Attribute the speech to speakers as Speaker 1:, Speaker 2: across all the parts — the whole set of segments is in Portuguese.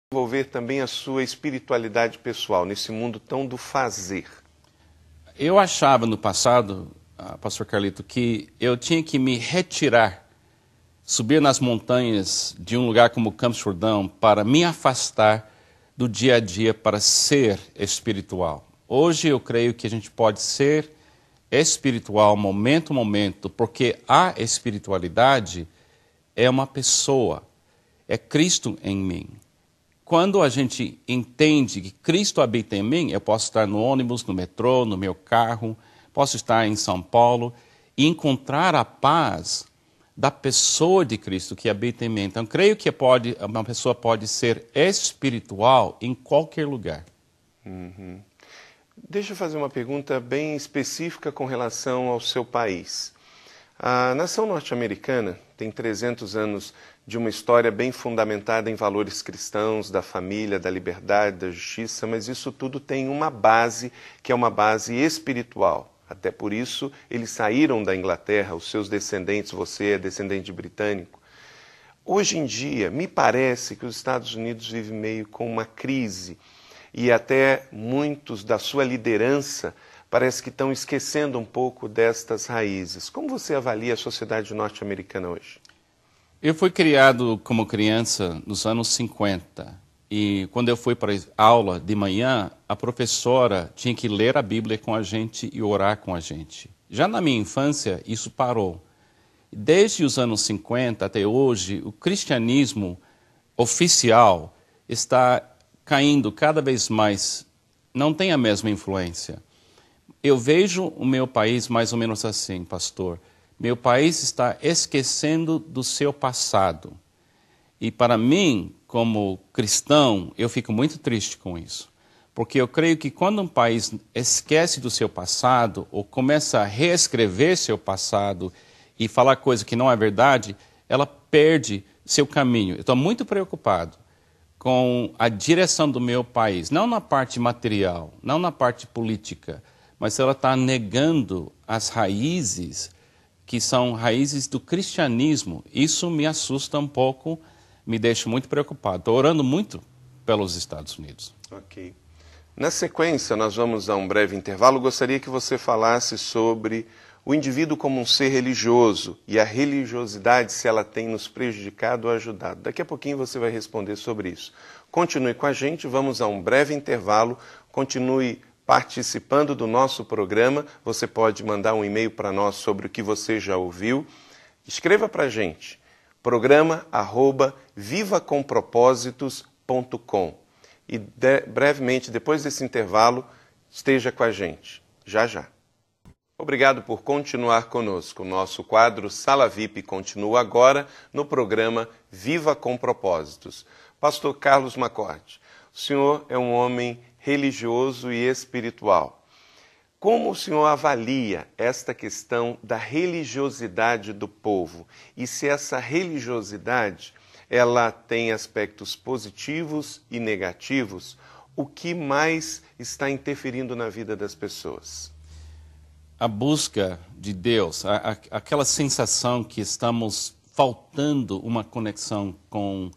Speaker 1: desenvolver também a sua espiritualidade pessoal nesse mundo tão do fazer?
Speaker 2: Eu achava no passado, pastor Carlito, que eu tinha que me retirar, subir nas montanhas de um lugar como Campos Jordão para me afastar do dia a dia para ser espiritual. Hoje eu creio que a gente pode ser espiritual momento a momento, porque a espiritualidade é uma pessoa, é Cristo em mim. Quando a gente entende que Cristo habita em mim, eu posso estar no ônibus, no metrô, no meu carro, posso estar em São Paulo e encontrar a paz da pessoa de Cristo que habita em mim. Então, creio que uma pessoa pode ser espiritual em qualquer lugar.
Speaker 1: Uhum. Deixa eu fazer uma pergunta bem específica com relação ao seu país. A nação norte-americana tem 300 anos de uma história bem fundamentada em valores cristãos, da família, da liberdade, da justiça, mas isso tudo tem uma base que é uma base espiritual. Até por isso eles saíram da Inglaterra, os seus descendentes, você é descendente britânico. Hoje em dia, me parece que os Estados Unidos vivem meio com uma crise e até muitos da sua liderança parece que estão esquecendo um pouco destas raízes. Como você avalia a sociedade norte-americana hoje?
Speaker 2: Eu fui criado como criança nos anos 50 e quando eu fui para a aula de manhã, a professora tinha que ler a Bíblia com a gente e orar com a gente. Já na minha infância, isso parou. Desde os anos 50 até hoje, o cristianismo oficial está caindo cada vez mais, não tem a mesma influência. Eu vejo o meu país mais ou menos assim, pastor. Meu país está esquecendo do seu passado. E para mim, como cristão, eu fico muito triste com isso. Porque eu creio que quando um país esquece do seu passado, ou começa a reescrever seu passado e falar coisa que não é verdade, ela perde seu caminho. Eu estou muito preocupado com a direção do meu país, não na parte material, não na parte política, mas ela está negando as raízes que são raízes do cristianismo. Isso me assusta um pouco, me deixa muito preocupado. Estou orando muito pelos Estados Unidos.
Speaker 1: Ok. Na sequência, nós vamos a um breve intervalo. Gostaria que você falasse sobre o indivíduo como um ser religioso e a religiosidade, se ela tem nos prejudicado ou ajudado. Daqui a pouquinho você vai responder sobre isso. Continue com a gente, vamos a um breve intervalo. Continue participando do nosso programa. Você pode mandar um e-mail para nós sobre o que você já ouviu. Escreva para a gente, programa@vivacompropósitos.com. E brevemente, depois desse intervalo, esteja com a gente. Já, já. Obrigado por continuar conosco. O nosso quadro Sala VIP continua agora no programa Viva com Propósitos. Pastor Carlos Macorde, o senhor é um homem religioso e espiritual. Como o senhor avalia esta questão da religiosidade do povo? E se essa religiosidade ela tem aspectos positivos e negativos, o que mais está interferindo na vida das pessoas?
Speaker 2: A busca de Deus, aquela sensação que estamos faltando uma conexão com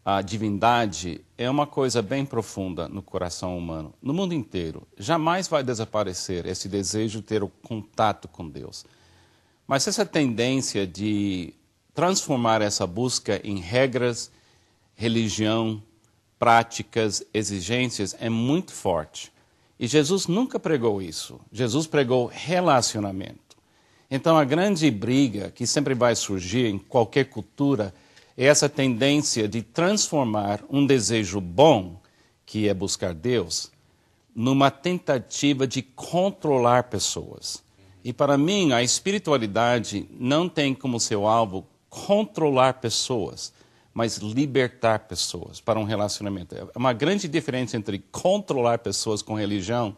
Speaker 2: a divindade, é uma coisa bem profunda no coração humano, no mundo inteiro. Jamais vai desaparecer esse desejo de ter o contato com Deus. Mas essa tendência de transformar essa busca em regras, religião, práticas, exigências é muito forte. E Jesus nunca pregou isso. Jesus pregou relacionamento. Então a grande briga que sempre vai surgir em qualquer cultura é essa tendência de transformar um desejo bom, que é buscar Deus, numa tentativa de controlar pessoas. E para mim, a espiritualidade não tem como seu alvo controlar pessoas, mas libertar pessoas para um relacionamento. É uma grande diferença entre controlar pessoas com religião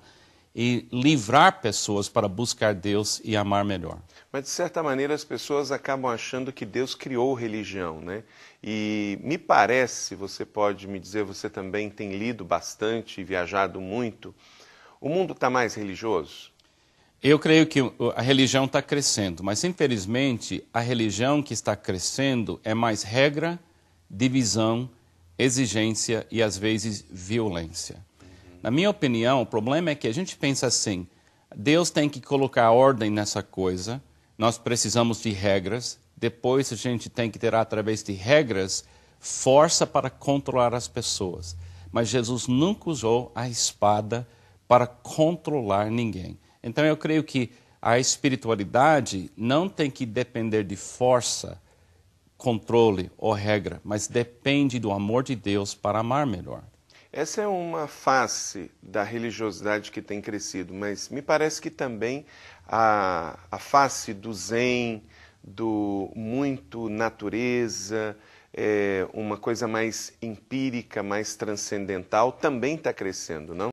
Speaker 2: e livrar pessoas para buscar Deus e amar melhor.
Speaker 1: Mas, de certa maneira, as pessoas acabam achando que Deus criou religião, né? E me parece, você pode me dizer, você também tem lido bastante e viajado muito, o mundo está mais religioso?
Speaker 2: Eu creio que a religião está crescendo, mas, infelizmente, a religião que está crescendo é mais regra, divisão exigência e, às vezes, violência. Na minha opinião, o problema é que a gente pensa assim, Deus tem que colocar ordem nessa coisa, nós precisamos de regras, depois a gente tem que ter, através de regras, força para controlar as pessoas. Mas Jesus nunca usou a espada para controlar ninguém. Então eu creio que a espiritualidade não tem que depender de força, controle ou regra, mas depende do amor de Deus para amar melhor.
Speaker 1: Essa é uma face da religiosidade que tem crescido, mas me parece que também a face do zen, do muito natureza, uma coisa mais empírica, mais transcendental, também está crescendo, não?